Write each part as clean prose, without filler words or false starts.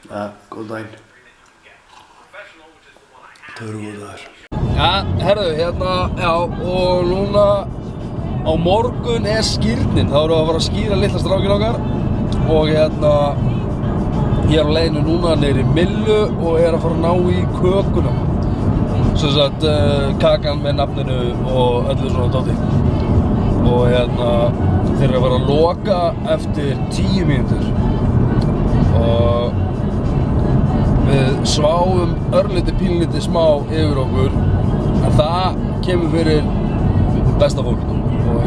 Góðan daginn. Það verður góð dagur. Herðu, já, og núna á morgun skírnin. Þá erum við að fara að skíra litla strákinn okkar. Og ég er á leiðinu núna niður í Millu og að fara að ná í kökuna. Sem sagt, kakan með nafninu og öllu svona dóti. Og þeir eru að fara að loka eftir 10 mínútur. Og við sváfum pínlítið smá yfir okkur, en það kemur fyrir besta fólk. Og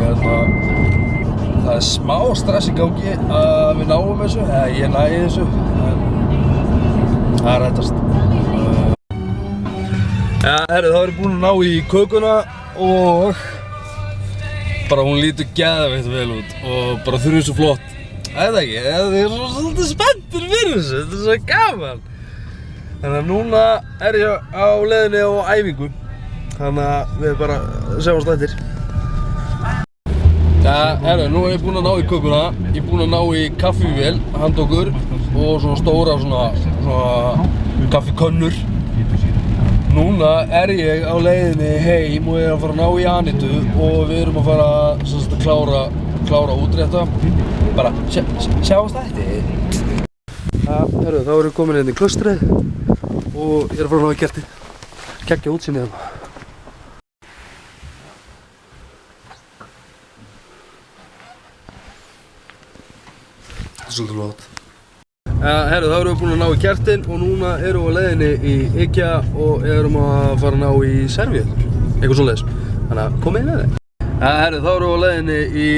það smá stress í gangi að við náum þessu, eða ég næði þessu, en það reddast. Herri, þá erum við búin að ná í kökuna og bara hún lítur geðveikt vel út og bara þurfið svo flott. Það ekki, ég er svolítið spenntur fyrir þessu, þetta er svo gaman. Þannig að núna ég á leiðinni á æfingu, þannig að við bara sjáumst eftir. Herru, nú ég búinn að ná í kökuna, ég er búinn að ná í kaffivél, handa okkur og svona stóra svona kaffikönnur. Núna ég á leiðinni heim og ég er að fara að ná í Anitu og við erum að fara að klára útrétta. Bara sjáumst eftir. Herru, þá erum við komin inn í klaustrið og ég er að fara að ná í kertið. Kekkja útsýnið hérna. Þetta er svolítið flott. Herru, þá erum við búin að ná í kertin og núna erum við á leiðinni í IKEA og erum að fara að ná í servíettur. Eitthvað svoleiðis. Þannig að komið inn með þig. Herru, þá erum við á leiðinni í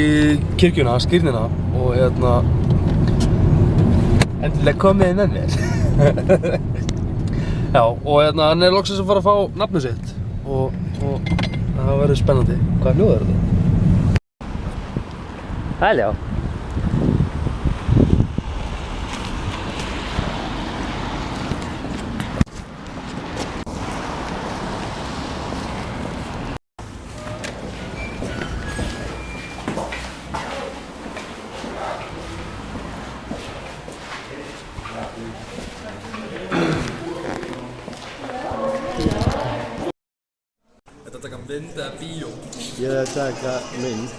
kirkjuna, skírnina og endilega komið inn með mér. Já, og hann loksins að fara að fá nafnið sitt og það verður spennandi. Hvaða hljóð þetta? Halló. Þetta taka mynd eða bíó? Ég að taka mynd,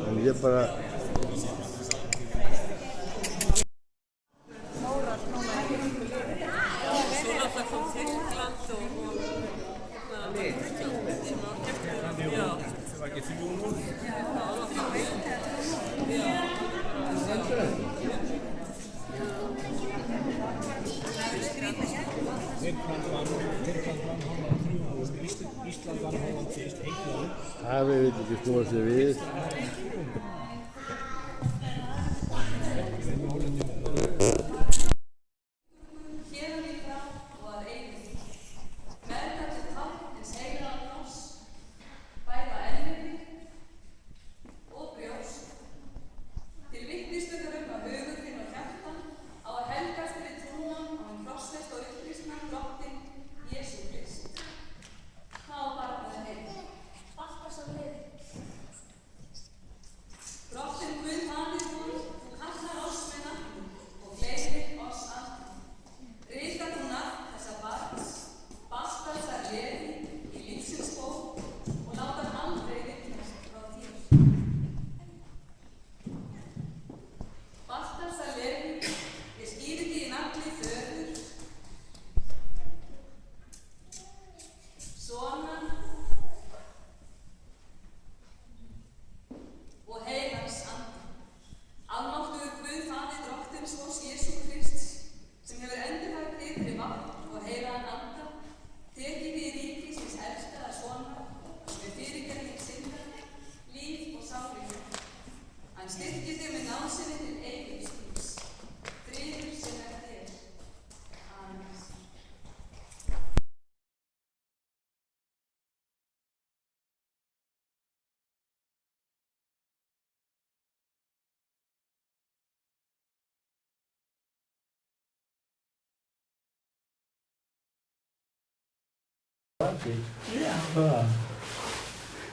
en ég bara... Það veit ekki snúa sig við.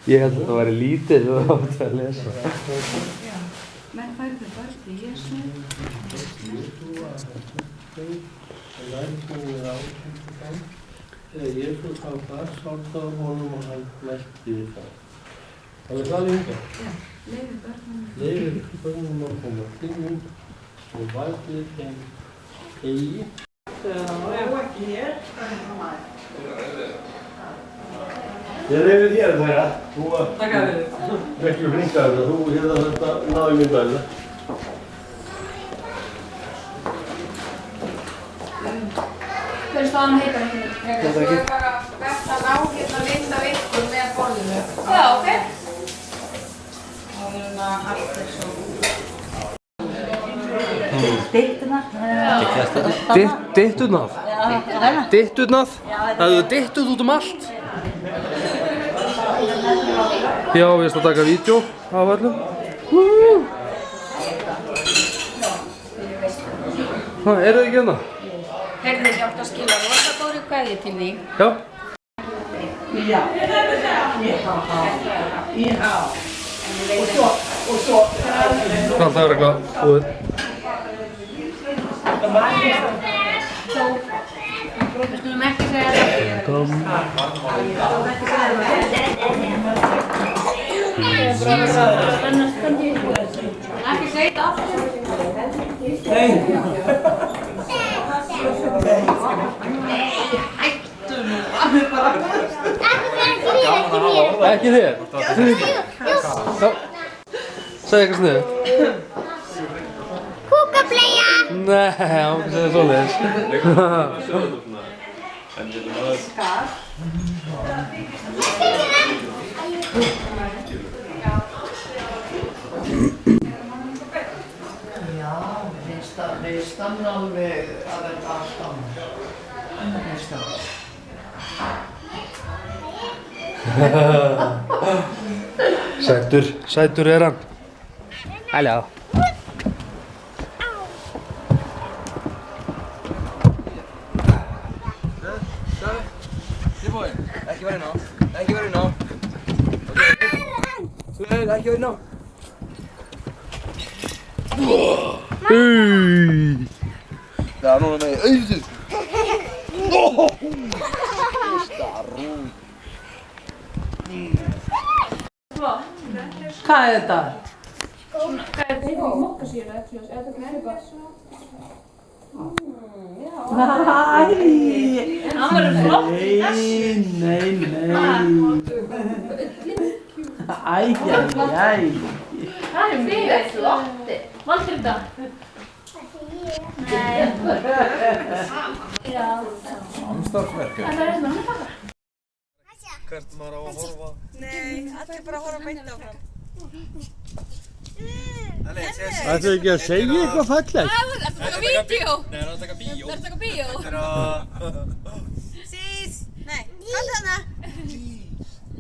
Ég held að þetta væri lítið og það átti að lesa. Menn færðu börn í Jesú. Þegar Jesús á það, sátt á honum og hann mælti við það. Það er það líka. Já, leyfið börnum. Leyfið börnum að koma til mín og valdið þeim eigi. Ég leyfi þér þeirra. Þú var ekki flinkaður það. Þú hérna þetta náði mér bæða. Hver er staðan heitar ekki neitt? Svo er bara best að ná hérna mynda ykkur með borðinu. Já, ok. Og við erum að allt þessu. Ditturnar? Ditturnar? Það hefur dittuð út allt. Já, við erum að taka vídeo af öllum. Eru þið ekki hérna? Heyrðu, ég átti að skila rosa góðri kveðju til þín. Já. Það er eitthvað búið. Við skulum ekki segja það. Ekki segja það aftur. Hættu nú. Ekki þér? Segðu eitthvað sniðugt. Kúkableia! Nei, hann ekki segja svoleiðis. Já, við stanna alveg að þetta allt annað. Sætur er hann. Halló. Ekki verið ná. Ekki verið ná. Ekki verið ná. Það er núna með auðvitað. Hvað er þetta? Hvað er þetta? Mokkasýra, er þetta knæpa? Hann verður flott í þessu. Nei. Æ. Það er fyrir flotti. Valdur þetta? Nei. Já. Samstarfsverkefni. Það er þetta með það. Hvert maður á að horfa? Nei, allir bara horfa beint áfram. Ættu ekki að segja eitthvað fallegt? Það er að taka vídeo. Nei, það er að taka bíó. Það er að taka bíó. Sís. Nei, hvað hana?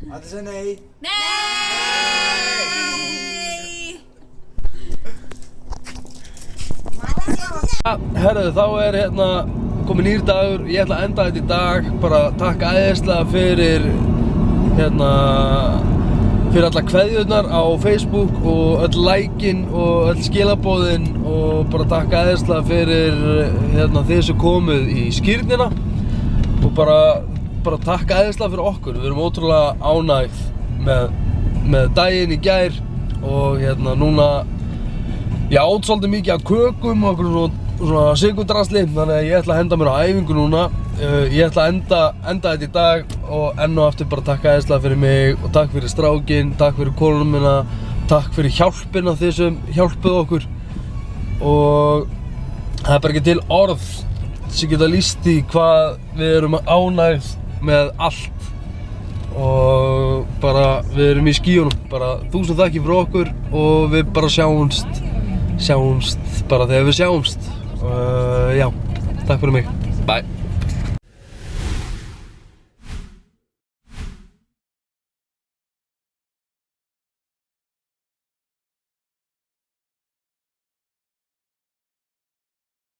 Allir segja nei. Herðu, þá er hérna kominn nýr dagur. Ég ætla að enda þetta í dag. Bara takk æðislega fyrir fyrir alla kveðjurnar á Facebook og öll likein og öll skilaboðin og bara takk æðislega fyrir þið sem komuð í skírnina og bara takk æðislega fyrir okkur. Við erum ótrúlega ánægð með daginn í gær og núna ég át svolítið mikið af kökum og svona sigurdrasli, þannig að ég ætla að henda mér á æfingu núna. Ég ætla að enda þetta í dag og enn og aftur bara takk æðislega fyrir mig og takk fyrir strákinn, takk fyrir konuna mína, takk fyrir hjálpina þið sem hjálpuð okkur og það er bara ekki til orð sem geta lýst í hvað við erum ánægð með allt og bara við erum í skýjunum, bara 1000 þakkir fyrir okkur og við bara sjáumst bara þegar við sjáumst. Já, takk fyrir mig, bye.